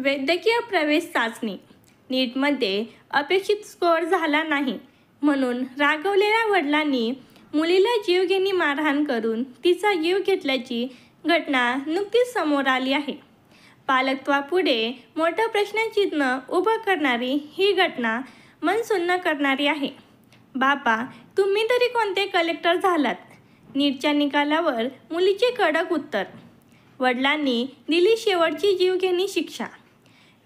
वैद्यकीय प्रवेश चाचणी नीटमध्ये अपेक्षित स्कोअर झाला नाही म्हणून रागावलेल्या वडिलांनी मुलीला जीवघेणी मारहाण करून तिचा जीव घेतल्याची घटना नुकतीच समोर आली आहे. पालकत्वापुढे मोठं प्रश्नचिन्ह उभं करणारी ही घटना मन सुन्न करणारी आहे. बापा, तुम्ही तरी कोणते कलेक्टर झालात? नीटच्या निकालावर मुलीचे कडक उत्तर. वडिलांनी दिली शेवटची जीवघेणी शिक्षा.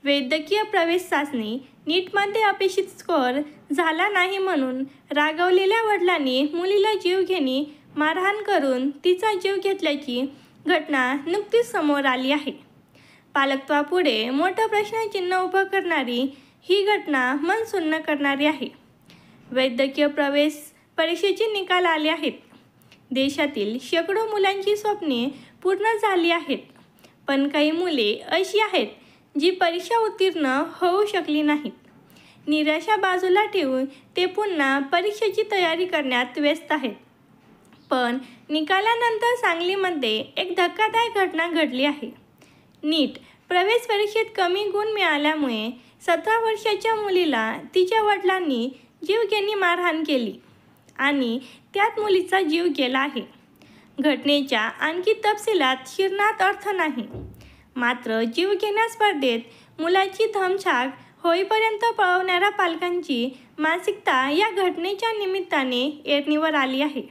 वैद्यकीय प्रवेश चाचणी नीटमध्ये अपेक्षित स्कोअर झाला नाही म्हणून रागावलेल्या वडिलांनी मुलीला जीवघेणी मारहाण करून तिचा जीव घेतल्याची घटना नुकतीच समोर आली आहे. पालकत्वापुढे मोठं प्रश्नचिन्ह उभं करणारी ही घटना मन सुन्न करणारी आहे. वैद्यकीय प्रवेश परीक्षेचे निकाल आले आहेत. देशातील शेकडो मुलांची स्वप्ने पूर्ण झाली आहेत, पण काही मुले अशी आहेत जी परीक्षा उत्तीर्ण होऊ शकली नाहीत. निराशा बाजूला ठेवून ते पुन्हा परीक्षेची तयारी करण्यात व्यस्त आहेत. पण निकालानंतर सांगलीमध्ये एक धक्कादायक घटना घडली आहे. नीट प्रवेश परीक्षेत कमी गुण मिळाल्यामुळे 17 वर्षाच्या मुलीला तिच्या वडिलांनी जीवघेणी मारहाण केली आणि त्यात मुलीचा जीव गेला आहे. घटनेच्या आणखी तपशिलात शिरण्यात अर्थ नाही, मात्र जीवघेण्या स्पर्धेत मुलाची धमछाक होईपर्यंत पळवणाऱ्या पालकांची मानसिकता या घटनेच्या निमित्ताने ऐरणीवर आली आहे.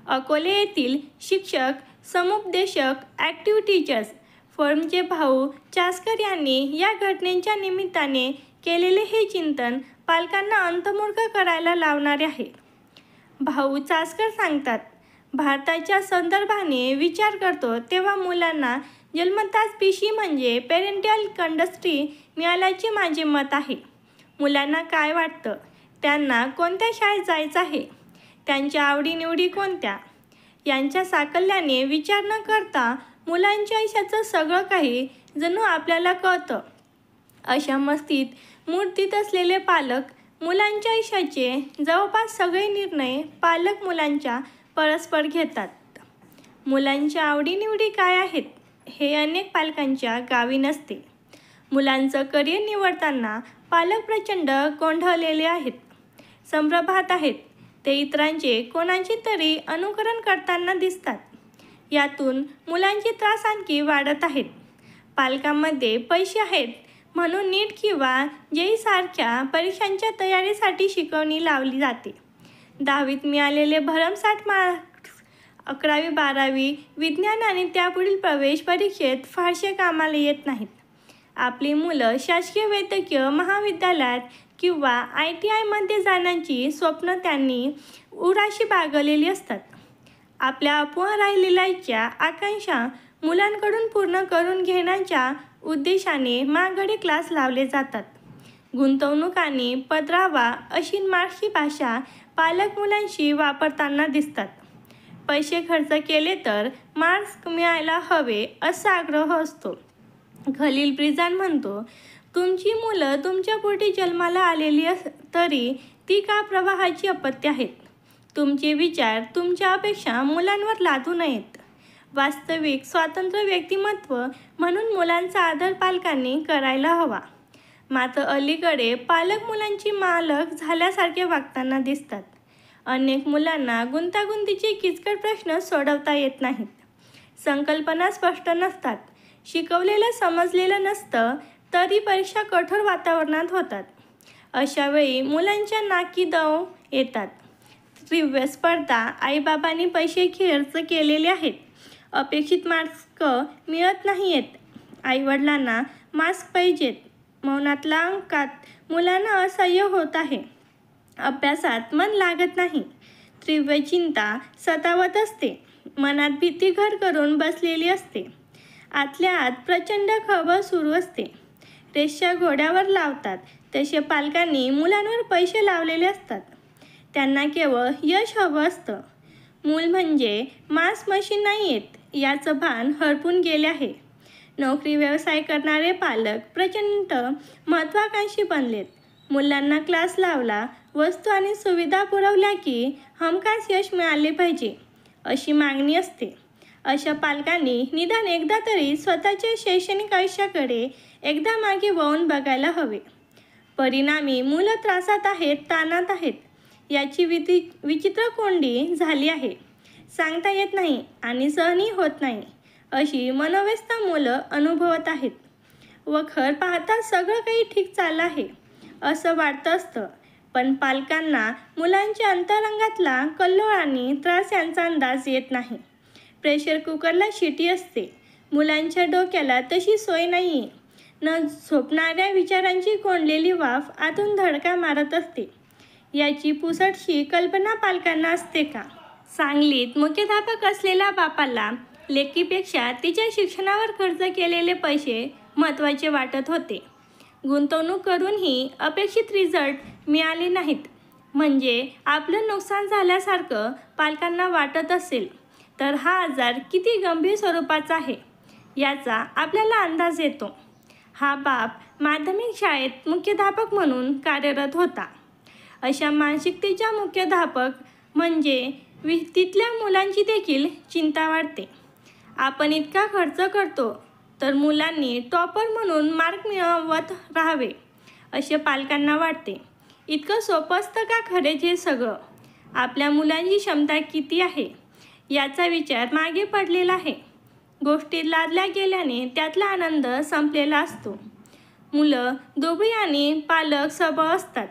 अकोले येथील शिक्षक, समुपदेशक, ॲक्टिव्ह टीचर्स फोरमचे भाऊ चासकर यांनी या घटनेच्या निमित्ताने केलेले हे चिंतन पालकांना अंतर्मुख करायला लावणारे आहे. भाऊ चासकर सांगतात, भारताच्या संदर्भाने विचार करतो तेव्हा मुलांना जन्मताच पीसी म्हणजे पेरेंटल कंडस्ट्री मिळाल्याचे माझे मत आहे. मुलांना काय वाटतं, त्यांना कोणत्या शाळेत जायचं आहे, त्यांच्या आवडीनिवडी कोणत्या, यांच्या साकल्याने विचार न करता मुलांच्या आयुष्याचं सगळं काही जणू आपल्याला कळतं. अशा मस्तीत मूर्तीत असलेले पालक मुलांच्या आयुष्याचे जवळपास सगळे निर्णय पालक मुलांच्या परस्पर घेतात. मुलांच्या आवडीनिवडी काय आहेत हे अनेक पालकांच्या गावी नसते. मुलांचं करिअर निवडताना पालक प्रचंड गोंधळलेले आहेत. संभ्रमात आहेत. ते इतरांचे कोणाचे तरी अनुकरण करताना दिसतात. यातून मुलांचे त्रास आणखी वाढत आहेत. पालकांमध्ये पैसे आहेत म्हणून नीट किंवा जेईई सारख्या परीक्षांच्या तयारीसाठी शिकवणी लावली जाते. 10वीत मिळालेले भरमसाठ मार्क्स 11वी 12वी विज्ञान आणि त्यापुढील प्रवेश परीक्षेत फारसे कामाला येत नाहीत. आपली मुलं शासकीय वैद्यकीय महाविद्यालयात किंवा ITIमध्ये जाण्याची स्वप्न त्यांनी उराशी बागवलेली असतात. आपल्या अपुऱ्या राहिलेल्या आकांक्षा मुलांकडून पूर्ण करून घेण्याच्या उद्देशाने महागडे क्लास लावले जातात. गुंतवणूक आणि पदरावा अशी मार्क्सची भाषा पालक मुलांशी वापरताना दिसतात. पैसे खर्च केले तर मार्क्स मिळायला हवे असा आग्रह असतो. खलील ब्रिजान म्हणतो, तुमची मुलं तुमच्या पोटी जन्माला आलेली तरी ती का प्रवाहाची अपत्य आहेत. तुमचे विचार, तुमच्या अपेक्षा मुलांवर लादू नयेत. वास्तविक स्वतंत्र व्यक्तिमत्व म्हणून मुलांचा आदर पालकांनी करायला हवा. मात्र अलीकडे पालक मुलांची मालक झाल्यासारखे वागताना दिसतात. अनेक मुलांना गुंतागुंतीचे किचकट प्रश्न सोडवता येत नाहीत. संकल्पना स्पष्ट नसतात. शिकवलेलं समजलेलं नसतं तरी परीक्षा कठोर वातावरणात होतात. अशा वेळी मुलांच्या नाकी दव येतात. तीव्र स्पर्धा, आईबाबांनी पैसे खर्च केलेले आहेत, अपेक्षित मार्क्स मिळत नाही आहेत, आईवडिलांना मार्क्स पाहिजेत, मौनातल्या अंकात मुलांना असह्य होत आहे, अभ्यासात मन लागत नाही, तीव्र चिंता सतावत असते, मनात भीती घर करून बसलेली असते, आतल्या आत प्रचंड खळबळ सुरू असते. रेषा घोड्यावर लावतात तसे पालकांनी मुलांवर पैसे लावलेले असतात. त्यांना केवळ यश हवं असतं. मूल म्हणजे मांस मशीन नाही आहेत याचं भान हरपून गेले आहे. नोकरी व्यवसाय करणारे पालक प्रचंड महत्त्वाकांक्षी बनलेत. मुलांना क्लास लावला, वस्तू आणि सुविधा पुरवल्या की हमखास यश मिळाले पाहिजे अशी मागणी असते. अशा पालकांनी निदान एकदा तरी स्वतःच्या शैक्षणिक आयुष्याकडे एकदा मागे वळून बघायला हवे. परिणामी मुलं त्रासात आहेत, ताणात आहेत. याची विचित्र कोंडी झाली आहे. सांगता येत नाही आणि सहनही होत नाही अशी मनोव्यथा मुलं अनुभवत आहेत. व खरं पाहता सगळं काही ठीक चाललं आहे असं वाटतं असतं. पण पालकांना मुलांच्या अंतरंगातला कल्लोळ आणि त्रास यांचा अंदाज येत नाही. प्रेशर कुकरला शिटी असते. मुलांच्या डोक्याला तशी सोय नाही आहे. न झोपणाऱ्या विचारांची कोंडलेली वाफ आतून धडका मारत असते. याची पुसटशी कल्पना पालकांना असते का? सांगलीत मुख्याध्यापक असलेल्या बापाला लेकीपेक्षा तिच्या शिक्षणावर खर्च केलेले पैसे महत्त्वाचे वाटत होते. गुंतवणूक करूनही अपेक्षित रिझल्ट मिळाले नाहीत म्हणजे आपलं नुकसान झाल्यासारखं पालकांना वाटत असेल तर हा आजार किती गंभीर स्वरूपाचा आहे याचा आपल्याला अंदाज येतो. हा बाप माध्यमिक शाळेत मुख्याध्यापक म्हणून कार्यरत होता. अशा मानसिकतेच्या मुख्याध्यापक म्हणजे तिथल्या मुलांची देखील चिंता वाढते. आपण इतका खर्च करतो तर मुलांनी टॉपर म्हणून मार्क मिळवत राहावे असे पालकांना वाटते. इतकं सोपं असतं का खरेच हे सगळं? आपल्या मुलांची क्षमता किती आहे याचा विचार मागे पडलेला आहे. गोष्टी लादल्या गेल्याने त्यातला आनंद संपलेला असतो. मुलं दुबळी आणि पालक सबळ असतात.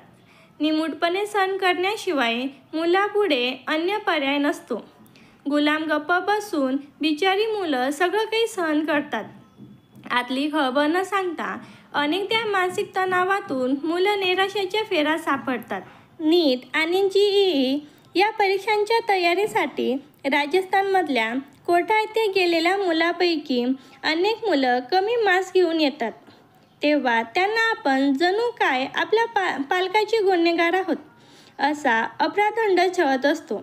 निमूटपणे सहन करण्याशिवाय मुलापुढे अन्य पर्याय नसतो. गुलाम गप्प बसून बिचारी मुलं सगळं काही सहन करतात. आतली खबर न सांगता अनेकदा मानसिक तणावातून मुलं निराशेच्या फेऱ्यात सापडतात. नीट आणि JEE या परीक्षांच्या तयारीसाठी राजस्थानमधल्या कोटा येथे गेलेल्या मुलांपैकी अनेक मुलं कमी मार्क्स घेऊन येतात. तेव्हा त्यांना आपण जणू काय आपल्या पालकाचे गुन्हेगार आहोत असा अपराधदंड छळत असतो.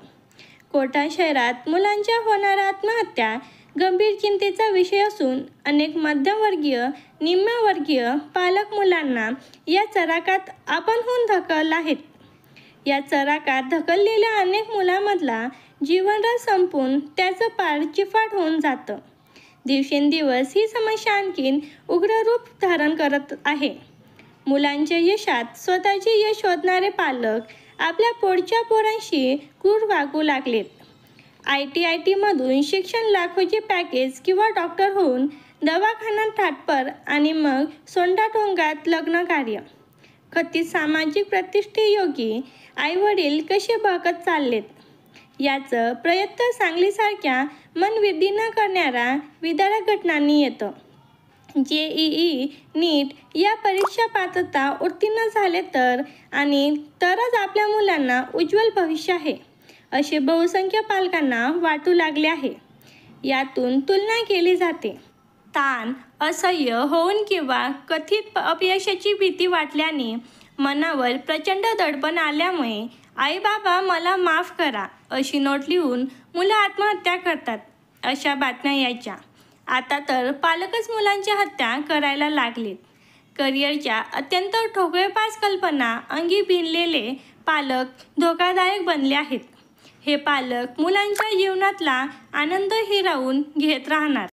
कोटा शहरात मुलांच्या होणाऱ्या आत्महत्या गंभीर चिंतेचा विषय असून अनेक मध्यमवर्गीय, निम्नवर्गीय पालक मुलांना या चराकात आपणहून ढकलले आहेत. या चराकात ढकललेल्या अनेक मुलांमधला जीवनरस संपून त्याचं पार चिफाट होऊन जातं. दिवसेंदिवस ही समस्या आणखीन उग्र रूप धारण करत आहे. मुलांच्या यशात स्वतःचे यश शोधणारे पालक आपल्या पोटच्या पोरांशी क्रूर वागू लागलेत. IIT मधून शिक्षण, लाखोचे पॅकेज किंवा डॉक्टर होऊन दवाखान्यात थाटपर आणि मग सोंडाटोंगात लग्नकार्य. कथित सामाजिक प्रतिष्ठेयोगी आईवडील कसे बहकत चाललेत याचं प्रयत्न सांगलीसारख्या मनविधी न करणाऱ्या विदारक घटनांनी येतं. JEE, नीट या परीक्षा पात्रता उत्तीर्ण झाले तरच आपल्या मुलांना उज्ज्वल भविष्य आहे असे बहुसंख्य पालकांना वाटू लागले आहे. यातून तुलना केली जाते. ताण, असह्य होऊन किंवा कथित अपयशाची भीती वाटल्याने मनावर प्रचंड दडपण आल्यामुळे आई बाबा मला माफ करा अशी नोट लिहून मुलं आत्महत्या करतात अशा बातम्या यायच्या. आता तर पालकच मुलांच्या हत्या करायला लागलेत. करिअरच्या अत्यंत ठोकळेबाज कल्पना अंगी भिनलेले पालक धोकादायक बनले आहेत. हे पालक मुलांच्या जीवनातला आनंद हिरावून घेत राहणार.